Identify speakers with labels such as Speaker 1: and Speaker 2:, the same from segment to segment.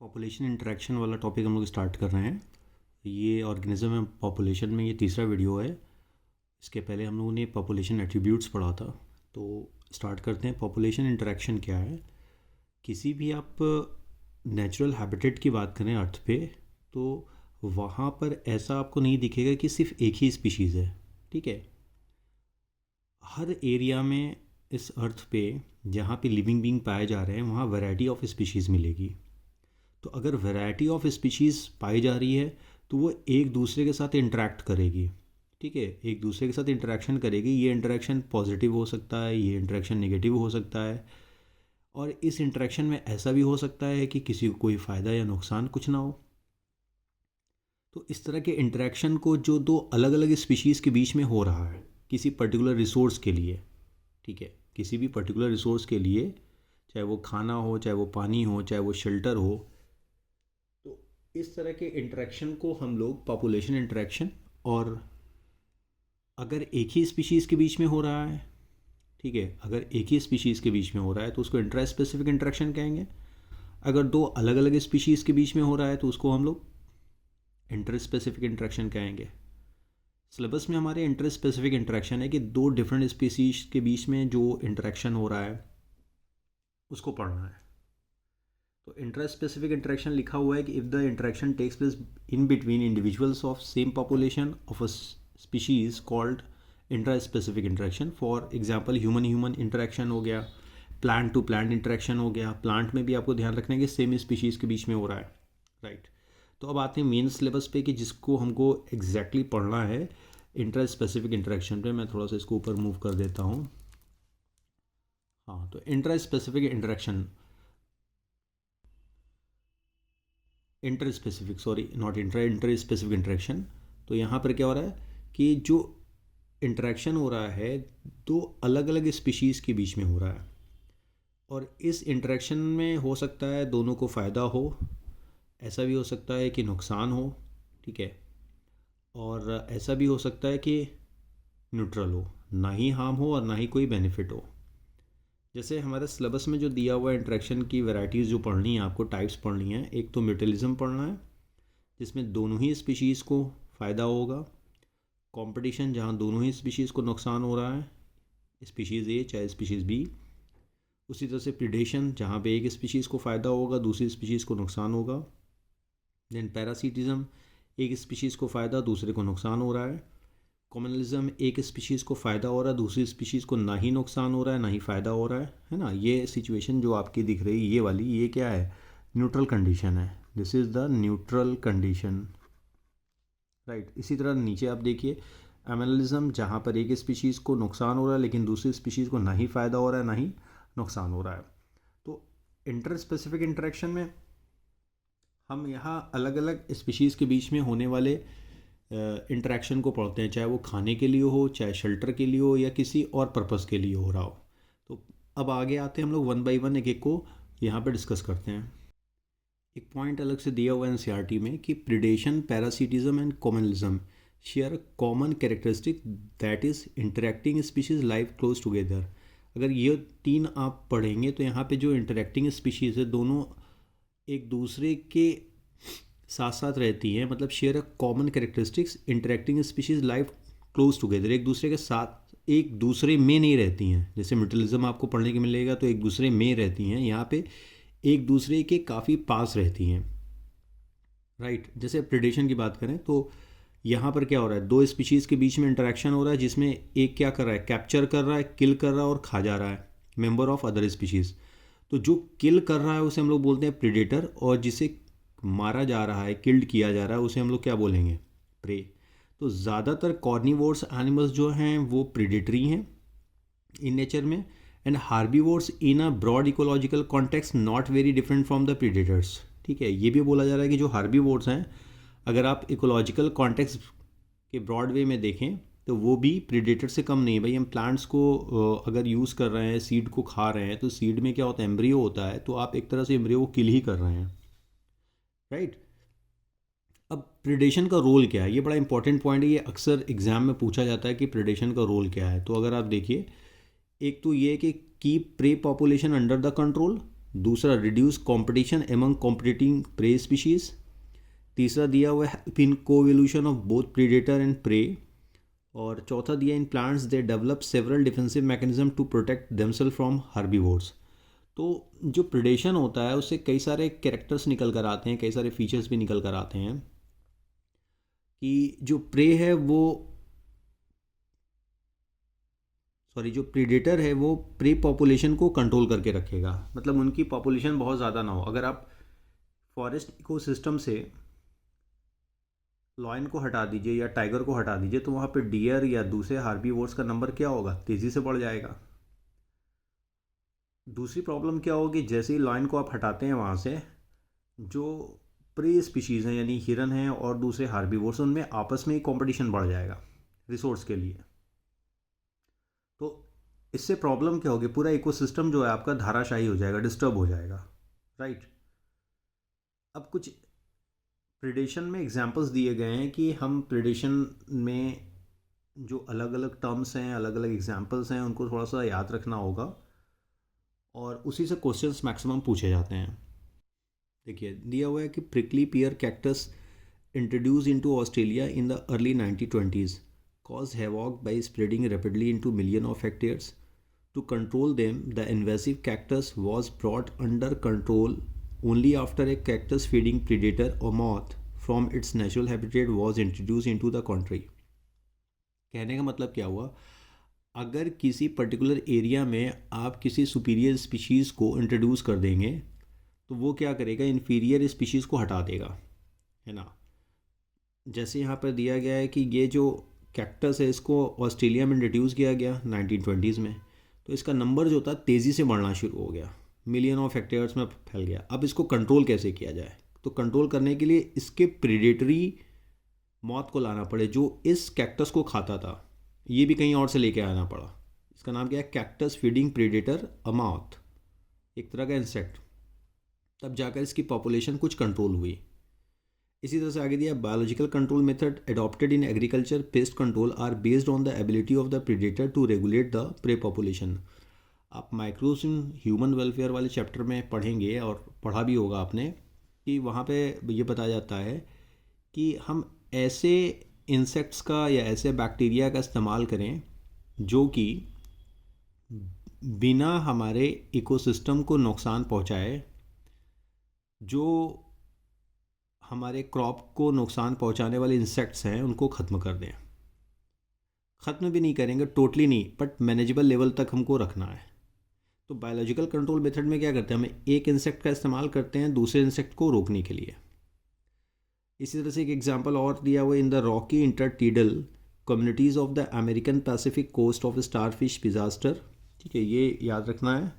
Speaker 1: Population interaction वाला topic हम लोग स्टार्ट कर रहे हैं। ये ऑर्गेनिज्म एंड पॉपुलेशन में ये तीसरा वीडियो है। इसके पहले हम लोगों ने पॉपुलेशन एट्रीब्यूट्स पढ़ा था। तो स्टार्ट करते हैं। पॉपुलेशन इंटरेक्शन क्या है। किसी भी आप नेचुरल हैबिटेट की बात करें अर्थ पे, तो वहाँ पर ऐसा आपको नहीं दिखेगा कि सिर्फ एक ही स्पीशीज़ है। ठीक है, हर एरिया में इस अर्थ पे जहाँ पे लिविंग बीइंग पाए जा रहे हैं वहाँ वैरायटी ऑफ स्पीशीज़ मिलेगी। तो अगर वैरायटी ऑफ स्पीशीज़ पाई जा रही है तो वो एक दूसरे के साथ इंटरेक्ट करेगी। ठीक है, एक दूसरे के साथ इंटरेक्शन करेगी। ये इंटरेक्शन पॉजिटिव हो सकता है, ये इंटरेक्शन नेगेटिव हो सकता है। और इस इंटरेक्शन में ऐसा भी हो सकता है कि किसी को कोई फ़ायदा या नुकसान कुछ ना हो। तो इस तरह के इंटरेक्शन को जो दो अलग अलग स्पीशीज़ के बीच में हो रहा है किसी पर्टिकुलर रिसोर्स के लिए, ठीक है, किसी भी पर्टिकुलर रिसोर्स के लिए, चाहे वो खाना हो, चाहे वो पानी हो, चाहे वो शेल्टर हो, तो इस तरह के इंटरेक्शन को हम लोग पॉपुलेशन इंटरेक्शन। और अगर एक ही स्पीशीज़ के बीच में हो रहा है, ठीक है, अगर एक ही स्पीशीज़ के बीच में हो रहा है तो उसको इंट्रा स्पेसिफिक इंटरेक्शन कहेंगे। अगर दो अलग अलग स्पीशीज़ के बीच में हो रहा है तो उसको हम लोग इंटर स्पेसिफिक इंटरेक्शन कहेंगे। सिलेबस में हमारे इंटर स्पेसिफिक इंटरेक्शन है कि दो डिफरेंट स्पीशीज़ के बीच में जो इंटरेक्शन हो रहा है उसको पढ़ना है। तो इंट्रा स्पेसिफिक इंटरेक्शन लिखा हुआ है कि if the interaction takes place in between individuals of same population of a species called intra specific interaction. For example human human interaction हो गया, प्लांट टू प्लांट इंटरेक्शन हो गया। प्लांट में भी आपको ध्यान रखना है कि सेम स्पीशीज़ के बीच में हो रहा है, राइट। तो अब आते हैं मेन सिलेबस पे कि जिसको हमको एग्जैक्टली पढ़ना है इंट्रा स्पेसिफिक इंटरेक्शन पे। मैं थोड़ा सा इसको ऊपर मूव कर देता हूँ। हाँ, तो intra specific interaction, inter specific, sorry not intra, inter specific interaction. तो यहाँ पर क्या हो रहा है कि जो इंटरेक्शन हो रहा है दो अलग अलग स्पीशीज़ के बीच में हो रहा है। और इस इंटरेक्शन में हो सकता है दोनों को फ़ायदा हो, ऐसा भी हो सकता है कि नुकसान हो, ठीक है, और ऐसा भी हो सकता है कि न्यूट्रल हो, ना ही हार्म हो और ना ही कोई बेनिफिट हो। जैसे हमारे सिलेबस में जो दिया हुआ इंटरेक्शन की वैरायटीज़ जो पढ़नी है, आपको टाइप्स पढ़नी है। एक तो म्यूटलिज्म पढ़ना है जिसमें दोनों ही स्पीशीज़ को फ़ायदा होगा। कंपटीशन, जहाँ दोनों ही स्पीशीज़ को नुकसान हो रहा है, स्पीशीज़ ए चाहे स्पीशीज़ बी। उसी तरह से प्रीडेशन, जहाँ पे एक स्पीशीज़ को फ़ायदा होगा दूसरी स्पीशीज़ को नुकसान होगा। देन पैरासिटिज्म, एक स्पीशीज़ को फ़ायदा दूसरे को नुकसान हो रहा है। कॉमनलिज्म, एक स्पीशीज़ को फ़ायदा हो रहा है दूसरी स्पीशीज़ को ना ही नुकसान हो रहा है ना ही फ़ायदा हो रहा है ना। ये सिचुएशन जो आपकी दिख रही है ये वाली, ये क्या है, न्यूट्रल कंडीशन है। This is the neutral condition, right. इसी तरह नीचे आप देखिए एनालिज्म, जहाँ पर एक स्पीशीज़ को नुकसान हो रहा है लेकिन दूसरी स्पीशीज़ को ना ही फ़ायदा हो रहा है ना ही नुकसान हो रहा है। तो इंटर स्पेसिफिक इंटरेक्शन में हम यहाँ अलग अलग स्पीशीज़ के बीच में होने वाले इंटरेक्शन को पढ़ते हैं, चाहे वो खाने के लिए हो, चाहे शेल्टर के लिए हो, या किसी और पर्पज़ के लिए हो रहा हो। तो अब आगे आते हैं हम लोग वन बाय वन एक एक को यहाँ पे डिस्कस करते हैं। एक पॉइंट अलग से दिया हुआ है एनसीईआरटी में कि predation, parasitism and communalism share common characteristic that is interacting species live close together. अगर ये तीन आप पढ़ेंगे तो यहाँ पे जो इंटरेक्टिंग स्पीशीज़ है दोनों एक दूसरे के साथ साथ रहती हैं, मतलब share a common characteristics interacting species live close together, एक दूसरे के साथ एक दूसरे में नहीं रहती हैं। जैसे म्यूटलिज्म आपको पढ़ने के मिलेगा तो एक दूसरे में रहती हैं, यहाँ पे एक दूसरे के काफ़ी पास रहती हैं, राइट। जैसे प्रेडेशन की बात करें तो यहाँ पर क्या हो रहा है, दो स्पीशीज़ के बीच में इंटरेक्शन हो रहा है जिसमें एक क्या कर रहा है, कैप्चर कर रहा है, किल कर रहा है और खा जा रहा है मेंबर ऑफ अदर स्पीशीज़। तो जो किल कर रहा है उसे हम लोग बोलते हैं प्रेडेटर, और जिसे मारा जा रहा है, किल्ड किया जा रहा है, उसे हम लोग क्या बोलेंगे, प्रे। तो ज़्यादातर कॉर्निवोर्स एनिमल्स जो हैं वो प्रेडेटरी हैं इन नेचर में, and herbivores in a broad ecological context not very different from the predators. ठीक है, ये भी बोला जा रहा है कि जो हार्बीवोर्स हैं अगर आप इकोलॉजिकल कॉन्टेक्स्ट के ब्रॉड वे में देखें तो वो भी प्रेडेटर से कम नहीं है। भाई हम प्लांट्स को अगर यूज़ कर रहे हैं, सीड को खा रहे हैं, तो सीड में क्या होता है, एम्ब्रियो होता है, तो आप एक तरह से एम्ब्रियो को किल ही कर रहे हैं, राइट। अब प्रेडेशन का रोल क्या है, ये बड़ा इंपॉर्टेंट पॉइंट है, ये अक्सर एग्जाम में पूछा जाता है कि प्रेडेशन का रोल क्या है। तो अगर आप देखिए, एक तो ये है कि keep prey population under the control, दूसरा reduce competition among competing prey species, तीसरा दिया हुआ है help in coevolution of both predator and prey, और चौथा दिया in plants they develop several defensive mechanism to protect themselves from herbivores. तो जो प्रिडेशन होता है उससे कई सारे कैरेक्टर्स निकल कर आते हैं, कई सारे फीचर्स भी निकल कर आते हैं कि जो प्रे है वो जो प्रीडेटर है वो प्रे पॉपुलेशन को कंट्रोल करके रखेगा, मतलब उनकी पॉपुलेशन बहुत ज़्यादा ना हो। अगर आप फॉरेस्ट इकोसिस्टम से लॉयन को हटा दीजिए या टाइगर को हटा दीजिए तो वहाँ पे डियर या दूसरे हार्बीवोर्स का नंबर क्या होगा, तेज़ी से बढ़ जाएगा। दूसरी प्रॉब्लम क्या होगी, जैसे ही लॉयन को आप हटाते हैं वहाँ से, जो प्रे स्पीशीज़ हैं यानी हिरन हैं और दूसरे हार्बीवोर्स, उनमें आपस में ही कंपटीशन बढ़ जाएगा रिसोर्स के लिए। तो इससे प्रॉब्लम क्या होगी, पूरा इकोसिस्टम जो है आपका धाराशाही हो जाएगा, डिस्टर्ब हो जाएगा, राइट। अब कुछ प्रिडेशन में एग्जांपल्स दिए गए हैं कि हम प्रिडेशन में जो अलग अलग टर्म्स हैं, अलग अलग एग्जांपल्स हैं, उनको थोड़ा सा याद रखना होगा और उसी से क्वेश्चंस मैक्सिमम पूछे जाते हैं। देखिए दिया हुआ है कि prickly peer cactus introduce into Australia in the early 1920s caused havoc by spreading rapidly into millions of hectares. To control them, the invasive cactus was brought under control only after a cactus feeding predator or moth from its natural habitat was introduced into the country. कहने का मतलब क्या हुआ, अगर किसी particular area में आप किसी सुपीरियर स्पीशीज़ को इंट्रोड्यूस कर देंगे तो वो क्या करेगा, इन्फीरियर स्पीशीज़ को हटा देगा, है ना। जैसे यहाँ पर दिया गया है कि ये जो कैक्टस है इसको ऑस्ट्रेलिया में इंट्रोड्यूस किया गया 1920s में, तो इसका नंबर जो था तेज़ी से बढ़ना शुरू हो गया, मिलियन ऑफ हेक्टेयर्स में फैल गया। अब इसको कंट्रोल कैसे किया जाए, तो कंट्रोल करने के लिए इसके प्रीडेटरी मौत को लाना पड़े जो इस कैक्टस को खाता था, ये भी कहीं और से लेके आना पड़ा। इसका नाम क्या है, कैक्टस फीडिंग प्रीडेटर अमाउथ, एक तरह का इंसेक्ट। तब जाकर इसकी पॉपुलेशन कुछ कंट्रोल हुई। इसी तरह से आगे दिया, biological control method adopted in agriculture pest control are based on the ability of the predator to regulate the prey population. आप माइक्रोब्स इन ह्यूमन वेलफेयर वाले चैप्टर में पढ़ेंगे और पढ़ा भी होगा आपने कि वहाँ पे ये बताया जाता है कि हम ऐसे इंसेक्ट्स का या ऐसे बैक्टीरिया का इस्तेमाल करें जो कि बिना हमारे इकोसिस्टम को नुकसान पहुँचाए, जो हमारे क्रॉप को नुकसान पहुंचाने वाले इंसेक्ट्स हैं उनको ख़त्म कर दें। ख़त्म भी नहीं करेंगे टोटली नहीं, बट मैनेजेबल लेवल तक हमको रखना है। तो बायोलॉजिकल कंट्रोल मेथड में क्या करते हैं, हम एक इंसेक्ट का इस्तेमाल करते हैं दूसरे इंसेक्ट को रोकने के लिए। इसी तरह से एक एग्जांपल और दिया हुआ, in the rocky intertidal communities of the American Pacific coast of starfish Pisaster. ठीक है, ये याद रखना है,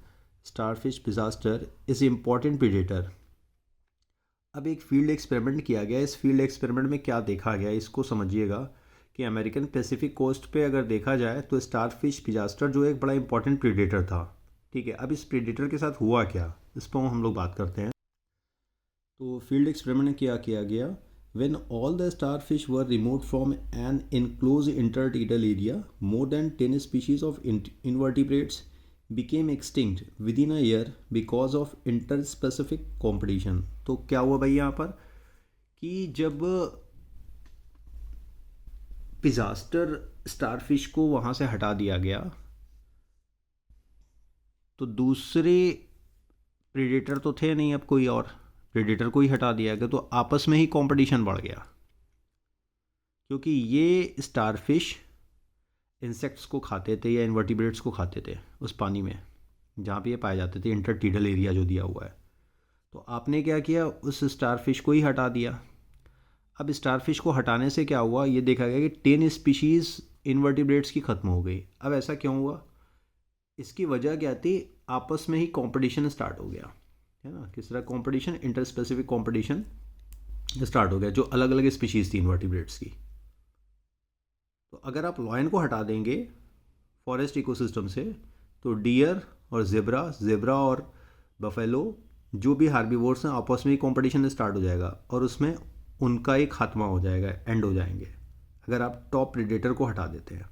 Speaker 1: starfish Pisaster is important predator. अब एक फील्ड एक्सपेरिमेंट किया गया, इस फील्ड एक्सपेरिमेंट में क्या देखा गया इसको समझिएगा कि अमेरिकन पैसिफिक कोस्ट पे अगर देखा जाए तो स्टारफिश पिजास्टर जो एक बड़ा इंपॉर्टेंट प्रीडेटर था। ठीक है, अब इस प्रीडेटर के साथ हुआ क्या, इस पर हम लोग बात करते हैं। तो फील्ड एक्सपेरिमेंट में क्या किया गया, when all the starfish were removed from an enclose intertidal area, more than 10 species of invertebrates became extinct within a year because of interspecific competition। तो क्या हुआ भाई यहाँ पर कि जब पिजास्टर स्टारफिश को वहाँ से हटा दिया गया तो दूसरे प्रेडेटर तो थे नहीं, अब कोई और प्रेडेटर को ही हटा दिया गया, तो आपस में ही कंपटीशन बढ़ गया, क्योंकि ये स्टारफिश इंसेक्ट्स को खाते थे या इन्वर्टिब्रेट्स को खाते थे उस पानी में जहाँ पे ये पाए जाते थे, इंटरटीडल एरिया जो दिया हुआ है। तो आपने क्या किया, उस स्टारफिश को ही हटा दिया। अब स्टारफिश को हटाने से क्या हुआ, ये देखा गया कि 10 स्पीशीज़ इन्वर्टिब्रेट्स की ख़त्म हो गई। अब ऐसा क्यों हुआ, इसकी वजह क्या थी, आपस में ही कॉम्पिटिशन स्टार्ट हो गया, है ना। किस तरह कॉम्पिटिशन, इंटरस्पेसिफिक कॉम्पिटिशन स्टार्ट हो गया जो अलग अलग स्पीशीज़ थी इन्वर्टिब्रेट्स की। तो अगर आप लॉयन को हटा देंगे फॉरेस्ट इकोसिस्टम से तो डियर और जेब्रा और बफेलो जो भी हार्बीवोर्स हैं आपस में ही कंपटीशन स्टार्ट हो जाएगा और उसमें उनका ही खात्मा हो जाएगा, एंड हो जाएंगे, अगर आप टॉप प्रेडेटर को हटा देते हैं।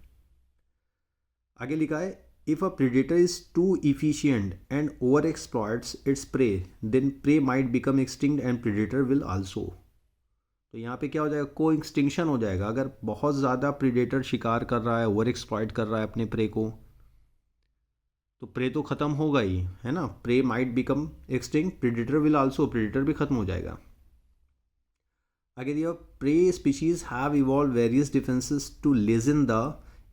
Speaker 1: आगे लिखा है, If a predator is too efficient and overexploits its prey, then prey might become extinct and predator will also. तो यहाँ पे क्या हो जाएगा, को एक्सटिंक्शन हो जाएगा. अगर बहुत ज़्यादा प्रीडेटर शिकार कर रहा है, ओवर एक्सप्लॉइट कर रहा है अपने प्रे को, तो प्रे तो ख़त्म होगा ही, है ना. Prey might become extinct, predator will also, predator भी ख़त्म हो जाएगा. आगे दिया, prey species have evolve various defences to lessen the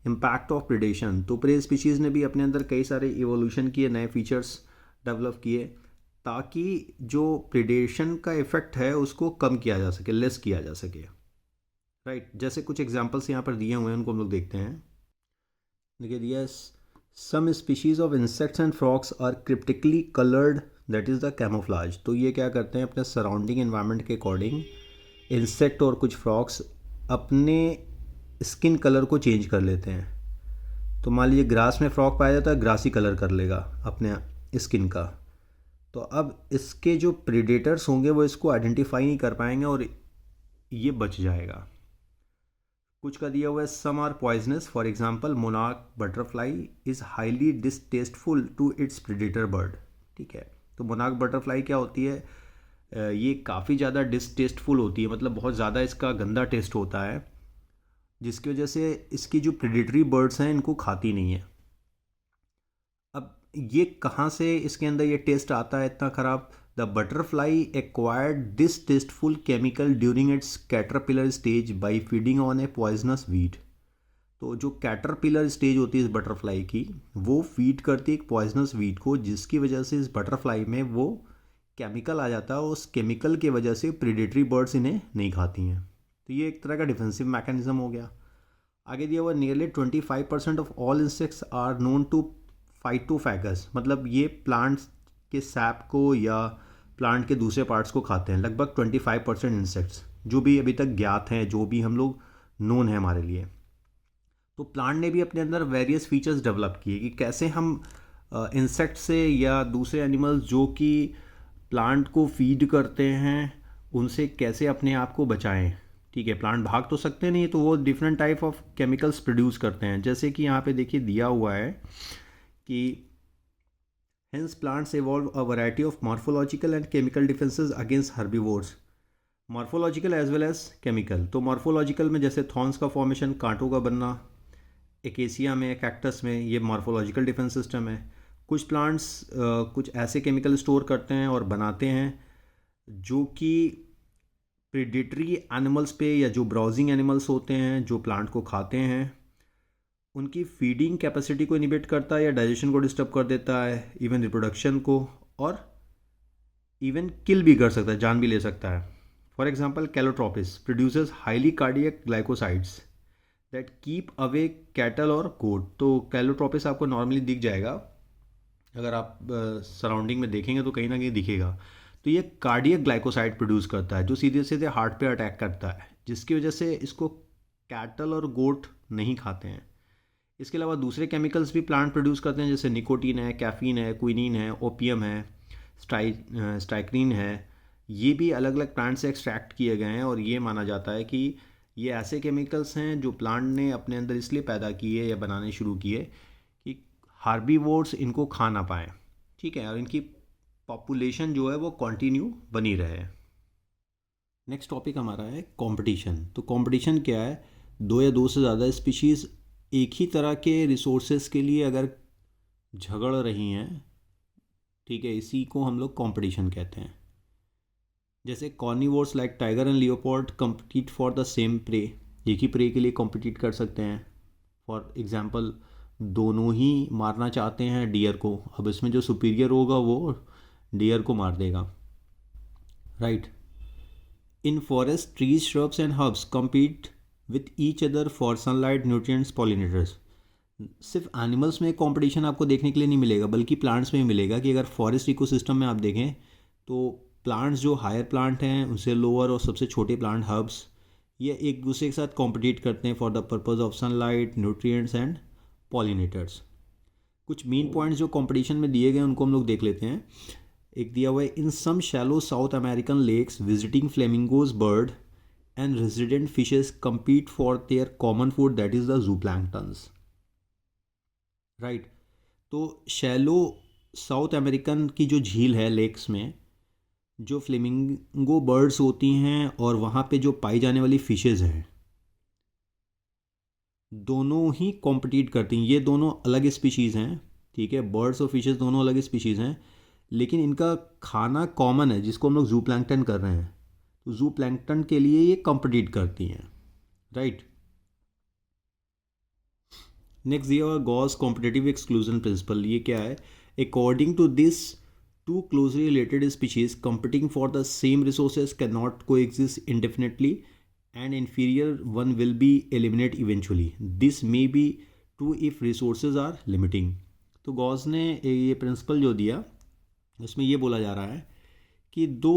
Speaker 1: impact of predation. तो प्रे स्पीशीज़ ने भी अपने अंदर कई सारे इवोल्यूशन किए, नए फीचर्स डेवलप किए, ताकि जो प्रिडेशन का इफ़ेक्ट है उसको कम किया जा सके, लेस किया जा सके. राइट, जैसे कुछ एग्जांपल्स यहाँ पर दिए हुए हैं, उनको हम लोग देखते हैं. देखिए दिया, some species of insects and frogs are cryptically coloured, that is the camouflage. तो ये क्या करते हैं, अपने सराउंडिंग एनवायरनमेंट के अकॉर्डिंग इंसेक्ट और कुछ फ्रॉग्स अपने स्किन कलर को चेंज कर लेते हैं. तो मान लीजिए ग्रास में फ्रॉग पाया जाता है, ग्रासी कलर कर लेगा अपने स्किन का. तो अब इसके जो प्रीडेटर्स होंगे वो इसको आइडेंटिफाई नहीं कर पाएंगे और ये बच जाएगा. कुछ का दिया हुआ है, some are poisonous, for example monarch butterfly is highly distasteful to its predator bird. ठीक है, तो मोनार्क बटरफ्लाई क्या होती है, ये काफ़ी ज़्यादा डिसटेस्टफुल होती है, मतलब बहुत ज़्यादा इसका गंदा टेस्ट होता है, जिसकी वजह से इसकी जो प्रेडेटरी बर्ड्स हैं इनको खाती नहीं है. अब ये कहाँ से इसके अंदर ये टेस्ट आता है इतना ख़राब, the butterfly acquired this tasteful chemical during its caterpillar stage by feeding on A poisonous weed. तो जो कैटरपिलर स्टेज होती है इस बटरफ्लाई की, वो फीड करती है एक पॉइजनस वीड को, जिसकी वजह से इस बटरफ्लाई में वो केमिकल आ जाता है. उस केमिकल की वजह से प्रेडेटरी बर्ड्स इन्हें नहीं खाती हैं. तो ये एक तरह का डिफेंसिव मैकेनिज्म हो गया. आगे दिया हुआ, nearly 25% of all insects are known to phytophagous. मतलब ये प्लांट्स के सैप को या प्लांट के दूसरे पार्ट्स को खाते हैं. लगभग 25% इंसेक्ट्स जो भी अभी तक ज्ञात हैं, जो भी हम लोग नोन है हमारे लिए. तो प्लांट ने भी अपने अंदर वेरियस फीचर्स डेवलप किए कि कैसे हम इंसेक्ट से या दूसरे एनिमल्स जो कि प्लांट को फीड करते हैं उनसे कैसे अपने आप को बचाएं. ठीक है, प्लांट भाग तो सकते नहीं, तो वो different type of chemicals produce करते हैं. जैसे कि यहाँ पे देखिए दिया हुआ है कि hence plants evolve a variety of morphological and chemical defences against herbivores. Morphological as well as chemical. तो मॉर्फोलॉजिकल में जैसे थॉर्न्स का फॉर्मेशन, कांटों का बनना, एकेसिया में, कैक्टस में, ये मॉर्फोलॉजिकल डिफेंस सिस्टम है. कुछ प्लांट्स कुछ ऐसे केमिकल स्टोर करते हैं और बनाते हैं जो कि प्रेडेटरी एनिमल्स पे या जो ब्राउजिंग एनिमल्स होते हैं जो प्लांट को खाते हैं उनकी फीडिंग कैपेसिटी को इनिबिट करता है या डाइजेशन को डिस्टर्ब कर देता है, इवन रिप्रोडक्शन को, और इवन किल भी कर सकता है, जान भी ले सकता है. For example Calotropis produces highly cardiac glycosides that keep away cattle और गोट. तो कैलोट्रोपिस आपको नॉर्मली दिख जाएगा, अगर आप सराउंडिंग में देखेंगे तो कहीं ना कहीं दिखेगा. तो ये कार्डियक ग्लाइकोसाइड प्रोड्यूस करता है जो सीधे सीधे हार्ट पे अटैक करता है, जिसकी वजह से इसको कैटल और गोट नहीं खाते हैं. इसके अलावा दूसरे केमिकल्स भी प्लांट प्रोड्यूस करते हैं, जैसे निकोटीन है, कैफीन है, क्विनीन है, ओपियम है, स्टाइक्रीन है. ये भी अलग अलग प्लांट से एक्सट्रैक्ट किए गए हैं और ये माना जाता है कि ये ऐसे केमिकल्स हैं जो प्लांट ने अपने अंदर इसलिए पैदा किए या बनाने शुरू किए कि हार्बीवोर्स इनको खा ना पाएँ. ठीक है, और इनकी पॉपुलेशन जो है वो कंटिन्यू बनी रहे. नेक्स्ट टॉपिक हमारा है कंपटीशन. तो कंपटीशन क्या है, दो या दो से ज़्यादा स्पीशीज़ एक ही तरह के रिसोर्सेज के लिए अगर झगड़ रही हैं, ठीक है, इसी को हम लोग कंपटीशन कहते हैं. जैसे carnivores like tiger and leopard compete for the same prey. एक ही प्रे के लिए कॉम्पिटिट कर सकते हैं. फॉर एग्जांपल दोनों ही मारना चाहते हैं डियर को, अब इसमें जो सुपीरियर होगा वो डियर को मार देगा. Right. In forest trees, shrubs and herbs compete with each other for sunlight, nutrients, pollinators. सिर्फ एनिमल्स में कंपटीशन आपको देखने के लिए नहीं मिलेगा, बल्कि प्लांट्स में भी मिलेगा. कि अगर फॉरेस्ट इकोसिस्टम में आप देखें तो प्लांट्स जो हायर प्लांट हैं उनसे लोअर और सबसे छोटे प्लांट हर्ब्स, ये एक दूसरे के साथ कॉम्पिटिट करते हैं for the purpose of sunlight, nutrients and pollinators. कुछ मेन पॉइंट्स जो कंपटीशन में दिए गए उनको हम लोग देख लेते हैं. एक दिया हुआ है, in some shallow South American lakes visiting flamingos bird and resident fishes compete for their common food that is the zooplanktons. Right. तो शैलो साउथ अमेरिकन की जो झील है, लेक्स में जो फ्लेमिंगो बर्ड्स होती हैं और वहाँ पे जो पाई जाने वाली फिशेज़ हैं, दोनों ही कॉम्पिटिट करती हैं। ये दोनों अलग स्पीशीज़ हैं, ठीक है, बर्ड्स और फिशेज़ दोनों अलग स्पीशीज़ हैं, लेकिन इनका खाना कॉमन है जिसको हम लोग जू प्लैंक्टन कर रहे हैं। तो जू प्लैंक्टन के लिए ये कॉम्पिटिट करती हैं, राइट। नेक्स्ट दिया हुआ गॉस कॉम्पिटेटिव एक्सक्लूजन प्रिंसिपल। ये क्या है? According to this, two closely related species competing for the same resources can not coexist indefinitely and inferior one will be eliminate eventually. This may be true if resources are limiting. तो Gauss ने ये principal जो दिया उसमें ये बोला जा रहा है कि दो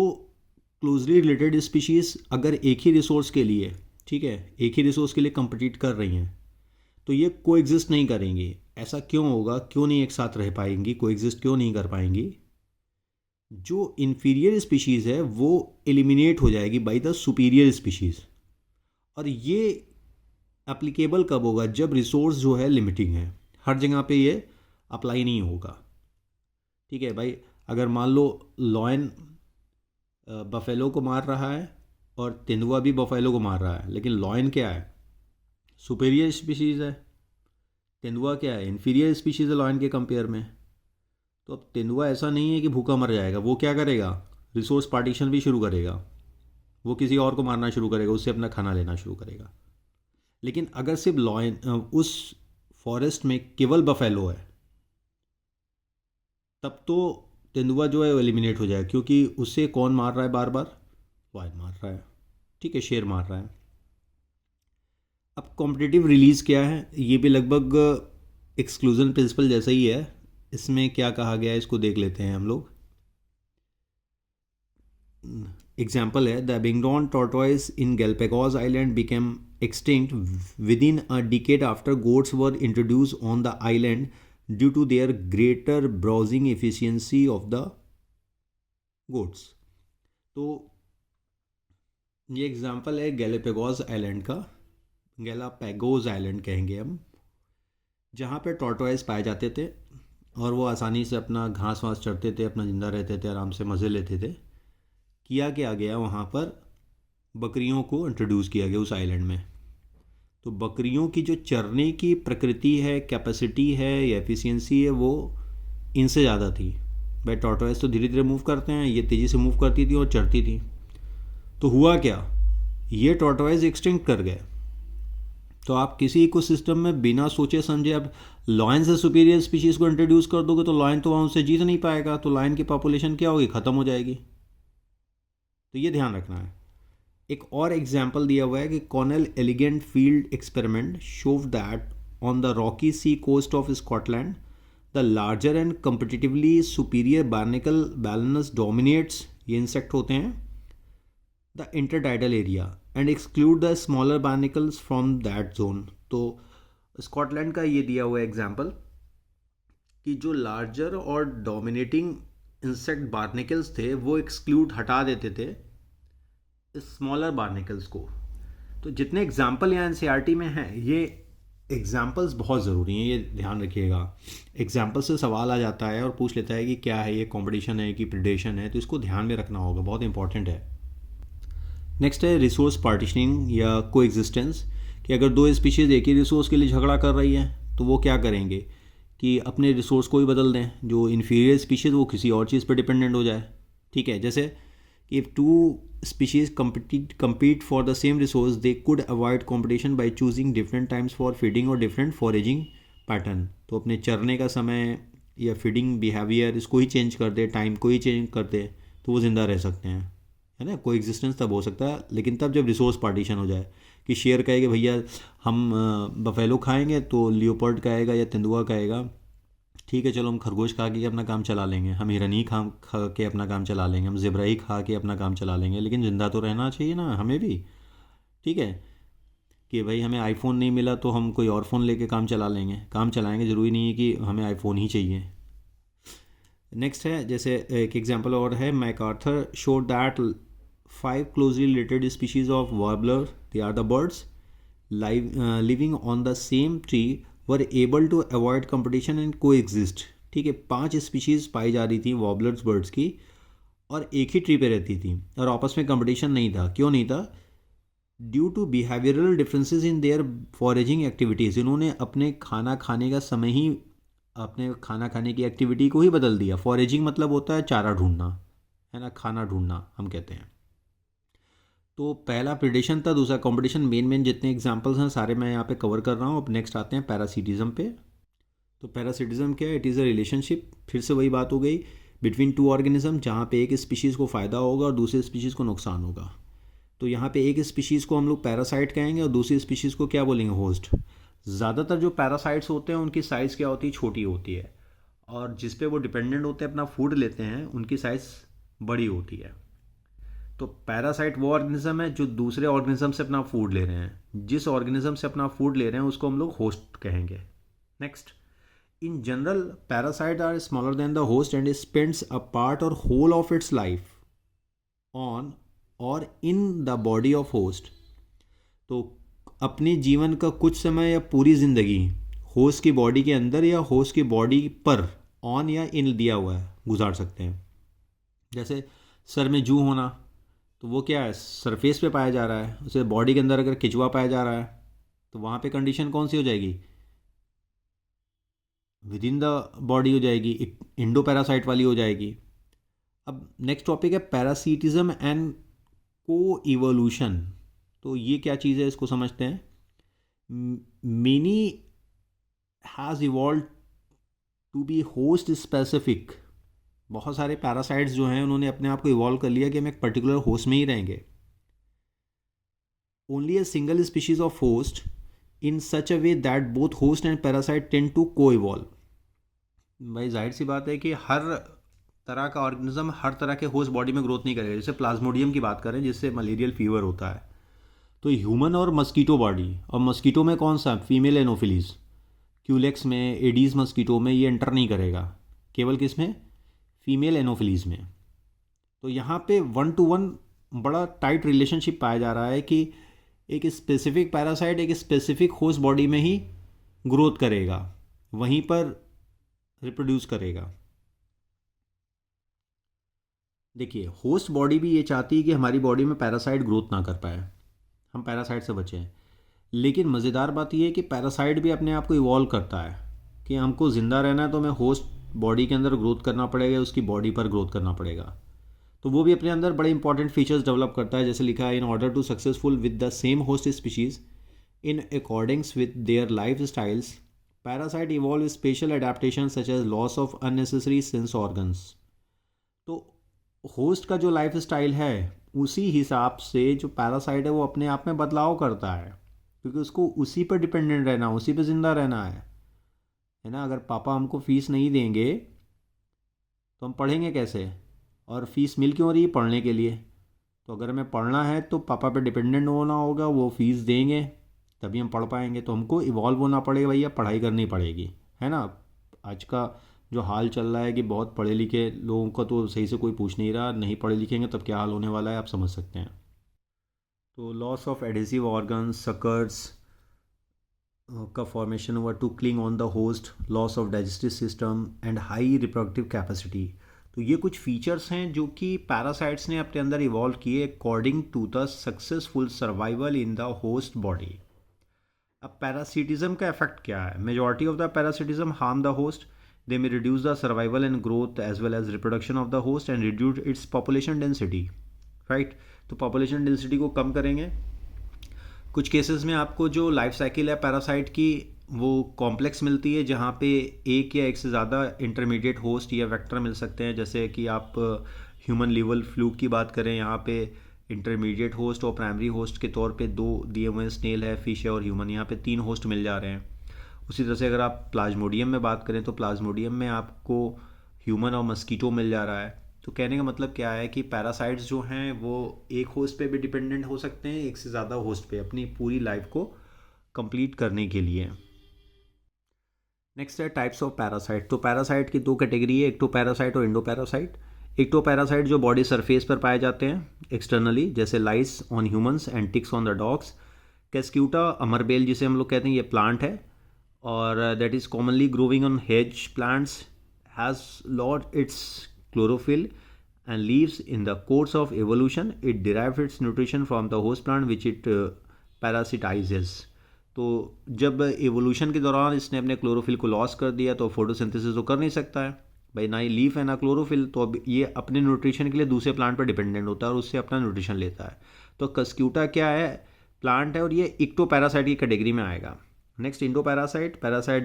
Speaker 1: क्लोजली रिलेटेड स्पीशीज़ अगर एक ही रिसोर्स के लिए, ठीक है, एक ही रिसोर्स के लिए compete कर रही हैं तो ये को एग्जिस्ट नहीं करेंगी। ऐसा क्यों होगा? क्यों नहीं एक साथ रह पाएंगी, को एग्जिस्ट क्यों नहीं कर पाएंगी? जो इन्फीरियर स्पीशीज़ है वो एलिमिनेट हो जाएगी बाय द सुपीरियर स्पीशीज़। और ये एप्लीकेबल कब होगा? जब रिसोर्स जो है लिमिटिंग है। हर जगह पे ये अप्लाई नहीं होगा, ठीक है भाई। अगर मान लो लॉयन बफेलो को मार रहा है और तेंदुआ भी बफेलो को मार रहा है, लेकिन लॉयन क्या है? सुपीरियर स्पीशीज़ है। तेंदुआ क्या है? इन्फीरियर स्पीशीज़ है लॉयन के कंपेयर में। तो अब तेंदुआ ऐसा नहीं है कि भूखा मर जाएगा, वो क्या करेगा? रिसोर्स पार्टीशन भी शुरू करेगा, वो किसी और को मारना शुरू करेगा, उससे अपना खाना लेना शुरू करेगा। लेकिन अगर सिर्फ लॉयन उस फॉरेस्ट में केवल बफेलो है, तब तो तेंदुआ जो है वो एलिमिनेट हो जाएगा, क्योंकि उससे कौन मार रहा है बार बार? लॉयन मार रहा है, ठीक है, शेर मार रहा है। अब कॉम्पिटिटिव रिलीज़ क्या है? ये भी लगभग एक्सक्लूजन प्रिंसिपल जैसा ही है। इसमें क्या कहा गया है इसको देख लेते हैं हम लोग। एग्जाम्पल है, the Abingdon tortoise in Galapagos island became extinct within a decade after goats were introduced on the island due to their greater browsing efficiency of the goats. तो ये एग्जांपल है गैलापागोस आइलैंड का, Galapagos island कहेंगे हम, जहाँ पे tortoise पाए जाते थे और वो आसानी से अपना घास वास चढ़ते थे, अपना ज़िंदा रहते थे, आराम से मज़े लेते थे। किया क्या गया, वहाँ पर बकरियों को इंट्रोड्यूस किया गया उस आइलैंड में। तो बकरियों की जो चरने की प्रकृति है, कैपेसिटी है या एफिशिएंसी है, वो इनसे ज़्यादा थी। भाई टॉर्टोइस तो धीरे धीरे मूव करते हैं, ये तेज़ी से मूव करती थी और चरती थी। तो हुआ क्या, ये टॉर्टोइस एक्सटिंक्ट कर गए। तो आप किसी इकोसिस्टम में बिना सोचे समझे अब लॉयन से सुपीरियर स्पीशीज़ को इंट्रोड्यूस कर दोगे तो लॉयन तो वहाँ उससे जीत नहीं पाएगा, तो लॉयन की पॉपुलेशन क्या होगी? ख़त्म हो जाएगी। तो ये ध्यान रखना है। एक और एग्जाम्पल दिया हुआ है कि Connell elegant field experiment showed that on the rocky sea coast of Scotland the larger and competitively superior barnacle Balanus dominates, ये इंसेक्ट होते हैं, the intertidal area and exclude the smaller barnacles from that zone. तो Scotland का ये दिया हुआ example कि जो लार्जर और डोमिनेटिंग इंसेक्ट बार्निकल्स थे वो एक्सक्लूड, हटा देते थे स्मॉलर बार्निकल्स को। तो जितने एग्जाम्पल यहाँ एनसीईआरटी में हैं, ये एग्जाम्पल्स बहुत ज़रूरी हैं, ये ध्यान रखिएगा। एग्जाम्पल से सवाल आ जाता है और पूछ लेता है कि क्या है ये, कंपटीशन है कि प्रेडेशन है, तो इसको ध्यान में रखना होगा, बहुत इंपॉर्टेंट है। नेक्स्ट है रिसोर्स पार्टीशनिंग या को एग्जिस्टेंस, कि अगर दो स्पीशीज़ एक ही रिसोर्स के लिए झगड़ा कर रही है तो वो क्या करेंगे कि अपने रिसोर्स को ही बदल दें। जो इन्फीरियर स्पीशीज़ वो किसी और चीज़ पर डिपेंडेंट हो जाए, ठीक है। जैसे if two species compete for the same resource, they could avoid competition by choosing different times for feeding or different foraging pattern. तो अपने चरने का समय या फीडिंग बिहेवियर इसको ही चेंज कर दे, टाइम को ही चेंज कर दे, तो वो ज़िंदा रह सकते हैं, है ना। को एग्जिस्टेंस तब हो सकता है, लेकिन तब जब रिसोर्स पार्टीशन हो जाए कि शेयर कहेगा भैया हम बफेलो खाएंगे तो लियोपर्ड कहेगा या तेंदुआ कहेगा ठीक है चलो हम खरगोश खा के अपना काम चला लेंगे, हम हिरनी खा के अपना काम चला लेंगे, हम ज़ेब्रा ही खा के अपना काम चला लेंगे, लेकिन ज़िंदा तो रहना चाहिए ना हमें भी, ठीक है। कि भाई हमें आईफोन नहीं मिला तो हम कोई और फ़ोन लेके काम चला लेंगे, काम चलाएंगे, ज़रूरी नहीं है कि हमें आईफोन ही चाहिए। नेक्स्ट है, जैसे एक एग्जांपल और है, MacArthur showed that 5 closely related species of warbler, they are the birds living on the same tree were able to avoid competition and coexist. ठीक है, 5 स्पीशीज़ पाई जा रही थी वॉबलर्स बर्ड्स की, और एक ही ट्री पे रहती थी और आपस में कंपटीशन नहीं था। क्यों नहीं था? Due to behavioural differences in their foraging activities. इन्होंने अपने खाना खाने का समय ही अपने खाना खाने की एक्टिविटी को ही बदल दिया। फॉरेजिंग मतलब होता है चारा ढूंढना, है ना, खाना ढूंढना हम कहते हैं। तो पहला प्रिडेशन था, दूसरा कंपटीशन। मेन जितने एग्जांपल्स हैं सारे मैं यहाँ पे कवर कर रहा हूँ। अब नेक्स्ट आते हैं पैरासिटिज्म पे। तो पैरासिटिज्म क्या है? इट इज़ अ रिलेशनशिप, फिर से वही बात हो गई, बिटवीन टू ऑर्गेनिज्म, जहाँ पे एक स्पीशीज़ को फ़ायदा होगा और दूसरे स्पीशीज़ को नुकसान होगा। तो यहाँ पे एक स्पीशीज़ को हम लोग पैरासाइट कहेंगे और दूसरी स्पीशीज़ को क्या बोलेंगे? होस्ट। ज़्यादातर जो पैरासाइट्स होते हैं उनकी साइज़ क्या होती है? छोटी होती है, और जिस पे वो डिपेंडेंट होते हैं, अपना फूड लेते हैं, उनकी साइज़ बड़ी होती है। तो पैरासाइट वो ऑर्गेनिज्म है जो दूसरे ऑर्गेनिज्म से अपना फूड ले रहे हैं। जिस ऑर्गेनिज्म से अपना फूड ले रहे हैं उसको हम लोग होस्ट कहेंगे। Next, in general parasite are smaller than the host and spends a part or whole of its life on or in the body of host. तो अपने जीवन का कुछ समय या पूरी ज़िंदगी होस्ट की बॉडी के अंदर या होस्ट की बॉडी पर, ऑन या इन दिया हुआ है, गुजार सकते हैं। जैसे सर में जू होना, तो वो क्या है? सरफेस पे पाया जा रहा है। उसे बॉडी के अंदर अगर केचुआ पाया जा रहा है तो वहाँ पे कंडीशन कौन सी हो जाएगी? विद इन द बॉडी हो जाएगी, इंडो पैरासाइट वाली हो जाएगी। अब नेक्स्ट टॉपिक है पैरासिटिज्म एंड को इवोल्यूशन। तो ये क्या चीज़ है, इसको समझते हैं। Many has evolve to be host specific. बहुत सारे पैरासाइट्स जो हैं उन्होंने अपने आप को इवॉल्व कर लिया कि हम एक पर्टिकुलर होस्ट में ही रहेंगे। Only a single species of host in such a way that both host and parasite tend to coevolve. भाई जाहिर सी बात है कि हर तरह का ऑर्गेनिज्म हर तरह के होस्ट बॉडी में ग्रोथ नहीं करेगा। जैसे प्लाज्मोडियम की बात करें जिससे मलेरियल फीवर होता है, तो ह्यूमन और मस्कीटो बॉडी, और मस्कीटो में कौन सा? Female anopheles. क्यूलेक्स में, एडीज मस्कीटो में ये एंटर नहीं करेगा, केवल किस में? फीमेल एनोफिलीज में। तो यहाँ पे 1 to 1 बड़ा टाइट रिलेशनशिप पाया जा रहा है कि एक स्पेसिफिक पैरासाइट एक स्पेसिफिक होस्ट बॉडी में ही ग्रोथ करेगा, वहीं पर रिप्रोड्यूस करेगा। देखिए, होस्ट बॉडी भी ये चाहती है कि हमारी बॉडी में पैरासाइट ग्रोथ ना कर पाए, हम पैरासाइट से बचें। लेकिन मज़ेदार बात यह है कि पैरासाइट भी अपने आप को इवॉल्व करता है कि हमको ज़िंदा रहना है तो हमें होस्ट बॉडी के अंदर ग्रोथ करना पड़ेगा, उसकी बॉडी पर ग्रोथ करना पड़ेगा। तो वो भी अपने अंदर बड़े इंपॉर्टेंट फीचर्स डेवलप करता है। जैसे लिखा है, in order to successful with the same host species in accordings with their life styles, parasite evolve special adaptation such as loss of unnecessary sense organs. तो होस्ट का जो लाइफ स्टाइल है उसी हिसाब से जो पैरासाइट है वो अपने आप में बदलाव करता है, क्योंकि उसको उसी पर डिपेंडेंट रहना, उसी पर ज़िंदा रहना है ना। अगर पापा हमको फ़ीस नहीं देंगे तो हम पढ़ेंगे कैसे? और फीस मिल क्यों रही है? पढ़ने के लिए। तो अगर हमें पढ़ना है तो पापा पे डिपेंडेंट होना होगा, वो फ़ीस देंगे तभी हम पढ़ पाएंगे। तो हमको इवॉल्व होना पड़ेगा भैया, पढ़ाई करनी पड़ेगी, है ना। आज का जो हाल चल रहा है कि बहुत पढ़े लिखे लोगों का तो सही से कोई पूछ नहीं रहा, नहीं पढ़े लिखेंगे तब क्या हाल होने वाला है आप समझ सकते हैं। तो loss of adhesive organs, suckers का फॉर्मेशन हुआ to cling on the host, loss of digestive system and high reproductive capacity. तो ये कुछ फीचर्स हैं जो कि पैरासाइट्स ने अपने अंदर इवॉल्व किए according to the successful survival in the host body. अब पैरासिटिज्म का इफेक्ट क्या है? Majority of the parasitism harm the host, they may reduce the survival and growth as well as reproduction of the host and reduce its population density, right. तो population density को कम करेंगे। कुछ cases में आपको जो लाइफ साइकिल है parasite की वो कॉम्प्लेक्स मिलती है, जहाँ पे एक या एक से ज़्यादा इंटरमीडिएट होस्ट या वेक्टर मिल सकते हैं। जैसे कि आप ह्यूमन लिवर फ्लूक की बात करें, यहाँ पे इंटरमीडिएट होस्ट और प्राइमरी होस्ट के तौर पे 2 दिए हुए हैं, स्नेल है, फिश है और ह्यूमन। यहाँ पे 3 होस्ट मिल जा रहे हैं। उसी तरह से अगर आप प्लाज्मोडियम में बात करें तो प्लाज्मोडियम में आपको ह्यूमन और मस्कीटो मिल जा रहा है। तो कहने का मतलब क्या है कि पैरासाइट्स जो हैं वो एक होस्ट पे भी डिपेंडेंट हो सकते हैं, एक से ज़्यादा होस्ट पे, अपनी पूरी लाइफ को कंप्लीट करने के लिए। नेक्स्ट है टाइप्स ऑफ पैरासाइट। तो पैरासाइट की 2 कैटेगरी है, एक्टोपैरासाइट और इंडोपैरासाइट। एक्टोपैरासाइट जो बॉडी सरफेस पर पाए जाते हैं एक्सटर्नली, जैसे lice on humans and ticks on the dogs. Cuscuta अमरबेल जिसे हम लोग कहते हैं, ये प्लांट है और that is commonly growing on hedge plants, has lost its chlorophyll and leaves. In the course of evolution it derives its nutrition from the host plant which it parasitizes. तो जब एवोल्यूशन के दौरान इसने अपने chlorophyll को loss कर दिया तो फोटोसिंथेसिस तो कर नहीं सकता है भाई, ना ही लीफ है ना क्लोरोफिल, तो अब ये अपने न्यूट्रिशन के लिए दूसरे प्लांट पर डिपेंडेंट होता है और उससे अपना न्यूट्रिशन लेता है। तो कस्क्यूटा क्या है, प्लांट है और ये इक्टो पैरासाइट की कैटेगरी में आएगा। Next Indo parasite, parasite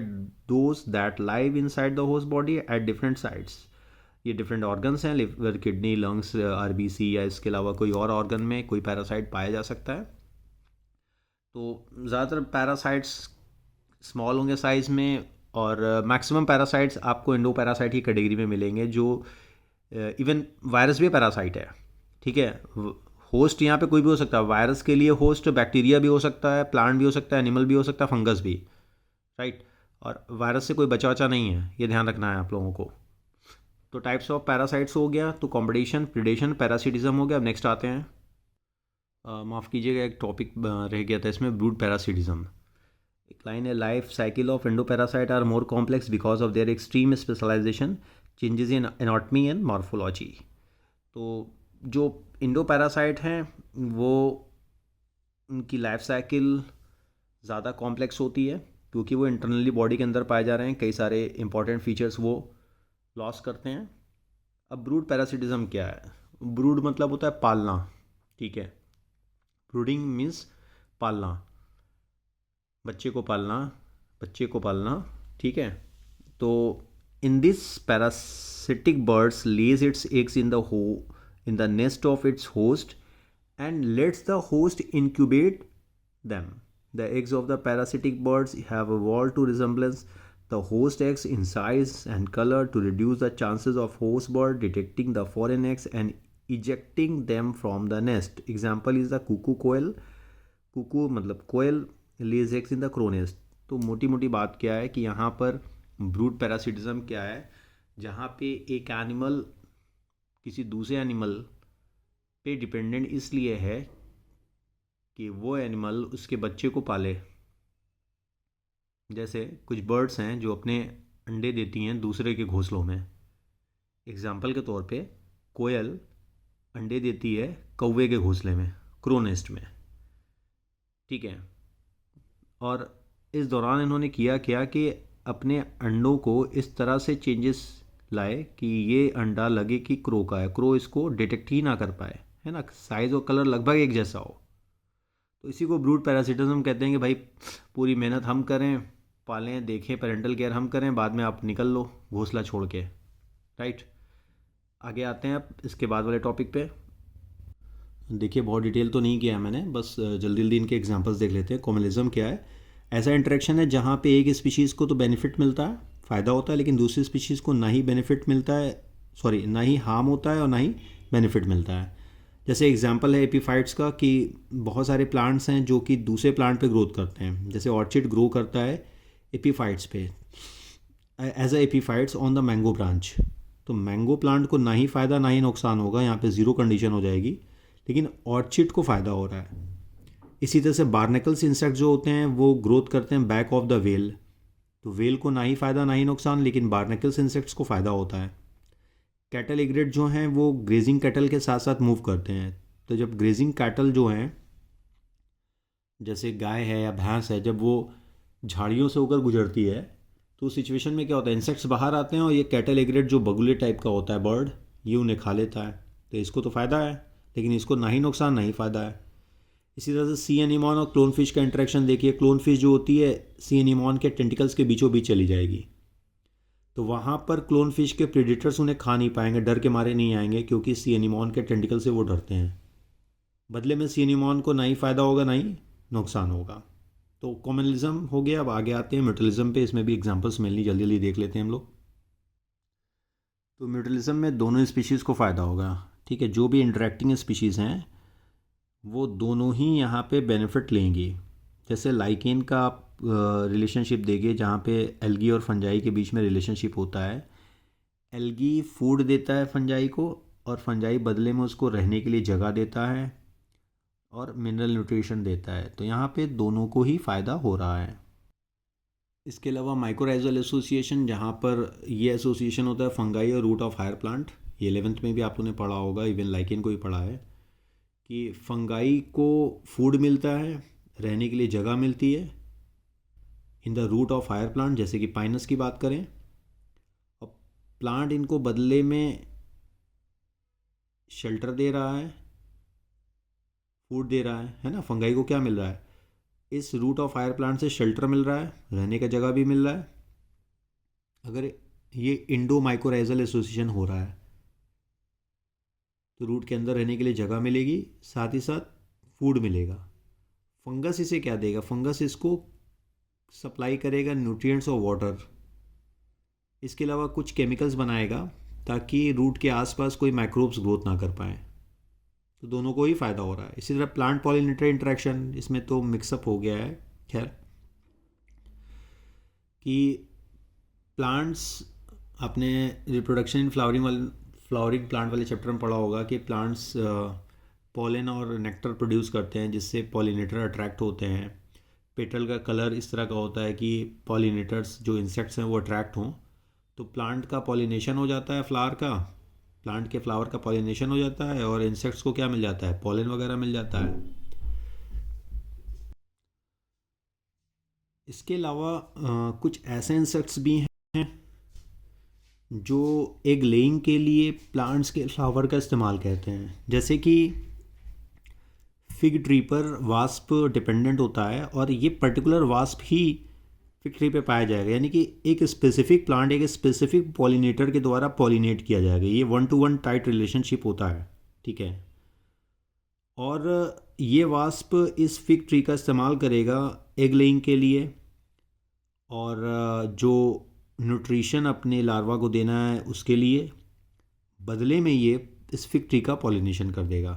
Speaker 1: those that live inside the host body at different sites. ये डिफरेंट ऑर्गन्स हैं, लिवर, किडनी, लंग्स, आरबीसी या इसके अलावा कोई और ऑर्गन में कोई पैरासाइट पाया जा सकता है। तो ज़्यादातर पैरासाइट्स स्मॉल होंगे साइज़ में और मैक्सिमम पैरासाइट्स आपको इंडो पैरासाइट की कैटेगरी में मिलेंगे, जो इवन वायरस भी पैरासाइट है। ठीक है, होस्ट यहाँ पे कोई भी हो सकता है, वायरस के लिए होस्ट बैक्टीरिया भी हो सकता है, प्लांट भी हो सकता है, एनिमल भी हो सकता है, फंगस भी, राइट। और वायरस से कोई बचा नहीं है, ये ध्यान रखना है आप लोगों को। तो टाइप्स ऑफ पैरासाइट्स हो गया, तो कॉम्पिटिशन, प्रिडेशन, पैरासिटिज्म हो गया। अब नेक्स्ट आते हैं, माफ़ कीजिएगा एक टॉपिक रह गया था इसमें, ब्रूड पैरासिटिज्म। एक लाइन है, life cycle of endoparasite are more complex because of their extreme specialisation, changes in anatomy and morphology. तो जो इंडोपैरासाइट हैं वो, उनकी लाइफ साइकिल ज़्यादा कॉम्प्लेक्स होती है क्योंकि वो इंटरनली बॉडी के अंदर पाए जा रहे हैं, कई सारे इंपॉर्टेंट फीचर्स वो लॉस करते हैं। अब ब्रूड पैरासिटिज्म क्या है, ब्रूड मतलब होता है पालना, ठीक है, ब्रूडिंग मीन्स पालना, बच्चे को पालना, ठीक है। तो in this parasitic birds Lay's it's eggs in the nest of its host and lets the host incubate them. The eggs of the parasitic birds have evolved to resemblance the host eggs in size and color to reduce the chances of host bird detecting the foreign eggs and ejecting them from the nest. Example is the cuckoo quail. cuckoo मतलब कोयल lays eggs in the crow nest. तो मोटी मोटी बात क्या है कि यहाँ पर ब्रूड पैरासिटिज्म क्या है, जहाँ पे एक एनिमल किसी दूसरे एनिमल पे डिपेंडेंट इसलिए है कि वो एनिमल उसके बच्चे को पाले। जैसे कुछ बर्ड्स हैं जो अपने अंडे देती हैं दूसरे के घोंसलों में। एग्जाम्पल के तौर पे कोयल अंडे देती है कौवे के घोंसले में, क्रो नेस्ट में, ठीक है। और इस दौरान इन्होंने किया क्या कि अपने अंडों को इस तरह से चेंजेस लाए कि ये अंडा लगे कि क्रो का है, क्रो इसको डिटेक्ट ही ना कर पाए, है ना, साइज़ और कलर लगभग एक जैसा हो। तो इसी को ब्रूड पैरासिटिज्म कहते हैं कि भाई पूरी मेहनत हम करें, पालें, देखें, पेरेंटल केयर हम करें, बाद में आप निकल लो घोंसला छोड़ के, राइट। आगे आते हैं अब इसके बाद वाले टॉपिक पे। देखिए बहुत डिटेल तो नहीं किया है मैंने, बस जल्दी जल्दी इनके एग्जांपल्स देख लेते हैं। कॉम्युनिज्म क्या है, ऐसा इंटरेक्शन है जहाँ पे एक स्पीशीज़ को तो बेनिफिट मिलता है, फ़ायदा होता है, लेकिन दूसरी स्पीशीज़ को ना ही बेनिफिट मिलता है, सॉरी ना ही हार्म होता है और ना ही बेनिफिट मिलता है। जैसे एग्जांपल है एपीफाइट्स का, कि बहुत सारे प्लांट्स हैं जो कि दूसरे प्लांट पे ग्रोथ करते हैं। जैसे ऑर्चिड ग्रो करता है एपीफाइट्स पे, as a epiphytes on the mango branch. तो मैंगो प्लांट को ना ही फ़ायदा ना ही नुकसान होगा, यहाँ पे ज़ीरो कंडीशन हो जाएगी, लेकिन ऑर्चिड को फ़ायदा हो रहा है। इसी तरह से बार्नेकल्स इंसेक्ट जो होते हैं वो ग्रोथ करते हैं बैक ऑफ द वेल, तो वेल को ना ही फ़ायदा ना ही नुकसान, लेकिन बार्नेकल्स इंसेक्ट्स को फ़ायदा होता है। कैटल एग्रेट जो हैं वो ग्रेजिंग कैटल के साथ साथ मूव करते हैं। तो जब ग्रेजिंग कैटल जो हैं, जैसे गाय है या भैंस है, जब वो झाड़ियों से होकर गुजरती है तो उस सिचुएशन में क्या होता है, इंसेक्ट्स बाहर आते हैं और ये कैटल एग्रेट जो बगुले टाइप का होता है बर्ड, ये उन्हें खा लेता है। तो इसको तो फ़ायदा है, लेकिन इसको ना ही नुकसान ना ही फ़ायदा है। इसी तरह से सी एनीमॉन और क्लोन फिश का इंटरेक्शन देखिए, क्लोन फिश जो होती है सी एनीमॉन के टेंटिकल्स के बीचों बीच चली जाएगी, तो वहाँ पर क्लोन फिश के प्रेडेटर्स उन्हें खा नहीं पाएंगे, डर के मारे नहीं आएंगे, क्योंकि सी एनीमॉन के टेंटिकल से वो डरते हैं। बदले में सी एनीमॉन को ना ही फ़ायदा होगा ना ही नुकसान होगा। तो कॉम्युनलिज्म हो गया। अब आगे आते हैं म्यूटलिज्म पे, इसमें भी एग्जांपल्स मिलनी जल्दी जल्दी देख लेते हैं हम लोग। तो म्यूटलिज्म में दोनों स्पीशीज़ को फ़ायदा होगा, ठीक है, जो भी इंटरेक्टिंग स्पीशीज़ हैं वो दोनों ही यहाँ पे बेनिफिट लेंगी। जैसे लाइकेन का आप रिलेशनशिप देखिए, जहाँ पे एल्गी और फंजाई के बीच में रिलेशनशिप होता है। एल्गी फूड देता है फंजाई को और फंजाई बदले में उसको रहने के लिए जगह देता है और मिनरल न्यूट्रिशन देता है। तो यहाँ पे दोनों को ही फ़ायदा हो रहा है। इसके अलावा माइकोराइजल एसोसिएशन, जहाँ पर ये एसोसिएशन होता है फंगाई और रूट ऑफ हायर प्लांट। ये 11th में भी आप लोगों ने पढ़ा होगा, इवन लाइकेन को ही पढ़ा है कि फंगाई को फूड मिलता है, रहने के लिए जगह मिलती है in the root of higher plant, जैसे कि पाइनस की बात करें। और प्लांट इनको बदले में शेल्टर दे रहा है, फूड दे रहा है ना। फंगाई को क्या मिल रहा है? इस रूट ऑफ हायर प्लांट से शेल्टर मिल रहा है, रहने का जगह भी मिल रहा है। अगर ये इंडो माइकोराइजल एसोसिएशन हो रहा है तो रूट के अंदर रहने के लिए जगह मिलेगी, साथ ही साथ फूड मिलेगा। फंगस इसे क्या देगा? फंगस इसको सप्लाई करेगा न्यूट्रिएंट्स और वाटर। इसके अलावा कुछ केमिकल्स बनाएगा ताकि रूट के आसपास कोई माइक्रोब्स ग्रोथ ना कर पाए। तो दोनों को ही फ़ायदा हो रहा है। इसी तरह प्लांट पॉलिनेटर इंटरेक्शन, इसमें तो मिक्सअप हो गया है। खैर, कि प्लांट्स अपने रिप्रोडक्शन इन फ्लावरिंग प्लांट वाले चैप्टर में पढ़ा होगा कि प्लांट्स पॉलन और नेक्टर प्रोड्यूस करते हैं, जिससे पॉलिनेटर अट्रैक्ट होते हैं। पेटल का कलर इस तरह का होता है कि पॉलिनेटर्स जो इंसेक्ट्स हैं वो अट्रैक्ट हों, तो प्लांट का पॉलिनेशन हो जाता है, प्लांट के फ्लावर का पॉलिनेशन हो जाता है, और इंसेक्ट्स को क्या मिल जाता है? पॉलन वगैरह मिल जाता है। इसके अलावा कुछ ऐसे इंसेक्ट्स भी हैं जो एग लेइंग के लिए प्लांट्स के फ्लावर का इस्तेमाल करते हैं, जैसे कि फिग ट्री पर वास्प डिपेंडेंट होता है, और ये पर्टिकुलर वास्प ही फिग ट्री पे पाया जाएगा, यानी कि एक स्पेसिफिक प्लांट एक स्पेसिफिक पॉलिनेटर के द्वारा पॉलिनेट किया जाएगा। ये 1-to-1 टाइट रिलेशनशिप होता है, ठीक है। और ये वास्प इस फिग ट्री का इस्तेमाल करेगा एग लेइंग के लिए, और जो न्यूट्रिशन अपने लार्वा को देना है उसके लिए, बदले में ये इस फिग ट्री का पॉलिनेशन कर देगा।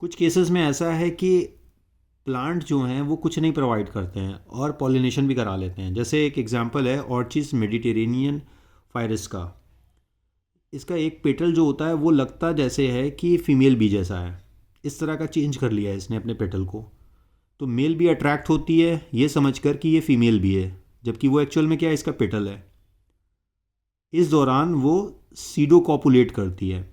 Speaker 1: कुछ केसेस में ऐसा है कि प्लांट जो हैं वो कुछ नहीं प्रोवाइड करते हैं और पॉलिनेशन भी करा लेते हैं। जैसे एक एग्जांपल है ऑर्चिड्स मेडिटेरेनियन फायरस का। इसका एक पेटल जो होता है वो लगता जैसे है कि फ़ीमेल बी जैसा है, इस तरह का चेंज कर लिया है इसने अपने पेटल को। तो मेल भी अट्रैक्ट होती है ये समझकर कि ये फ़ीमेल भी है, जबकि वो एक्चुअल में क्या है, इसका पेटल है। इस दौरान वो सीडो कॉपुलेट करती है,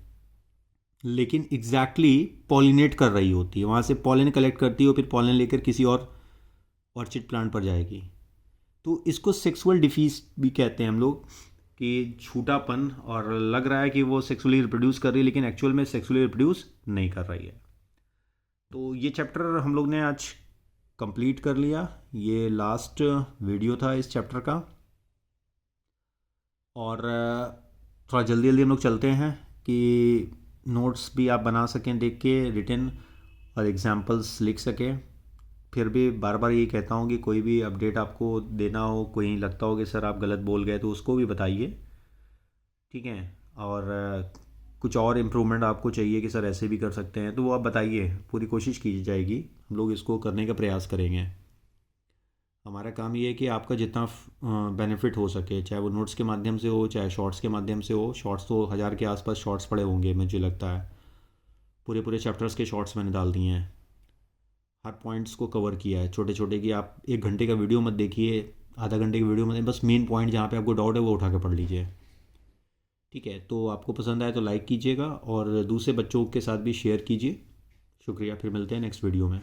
Speaker 1: लेकिन एग्जैक्टली पॉलिनेट कर रही होती है, वहाँ से पॉलन कलेक्ट करती है और फिर पॉलन लेकर किसी और ऑर्चिड प्लांट पर जाएगी। तो इसको सेक्सुअल डिफीज भी कहते हैं हम लोग, कि छूटापन, और लग रहा है कि वो सेक्सुअली रिप्रोड्यूस कर रही है लेकिन एक्चुअल में सेक्सुअली रिप्रोड्यूस नहीं कर रही है। तो ये चैप्टर हम लोग ने आज कंप्लीट कर लिया। ये लास्ट वीडियो था इस चैप्टर का, और थोड़ा जल्दी जल्दी हम लोग चलते हैं कि नोट्स भी आप बना सकें देख के, रिटन और एग्जांपल्स लिख सकें। फिर भी बार बार यही कहता हूँ कि कोई भी अपडेट आपको देना हो, कोई लगता हो कि सर आप गलत बोल गए, तो उसको भी बताइए, ठीक है। और कुछ और इम्प्रूवमेंट आपको चाहिए कि सर ऐसे भी कर सकते हैं, तो वो आप बताइए, पूरी कोशिश की जाएगी, हम लोग इसको करने का प्रयास करेंगे। हमारा काम ये है कि आपका जितना बेनिफिट हो सके, चाहे वो नोट्स के माध्यम से हो चाहे शॉर्ट्स के माध्यम से हो। शॉर्ट्स तो 1000 के आसपास शॉर्ट्स पड़े होंगे मुझे लगता है, पूरे पूरे चैप्टर्स के शॉर्ट्स मैंने डाल दिए हैं, हर पॉइंट्स को कवर किया है, छोटे छोटे। कि आप 1 घंटे का वीडियो मत देखिए, आधा घंटे की वीडियो मत, बस मेन पॉइंट जहाँ पे आपको डाउट है वो उठा के पढ़ लीजिए, ठीक है। तो आपको पसंद आए तो लाइक कीजिएगा और दूसरे बच्चों के साथ भी शेयर कीजिए। शुक्रिया, फिर मिलते हैं नेक्स्ट वीडियो में।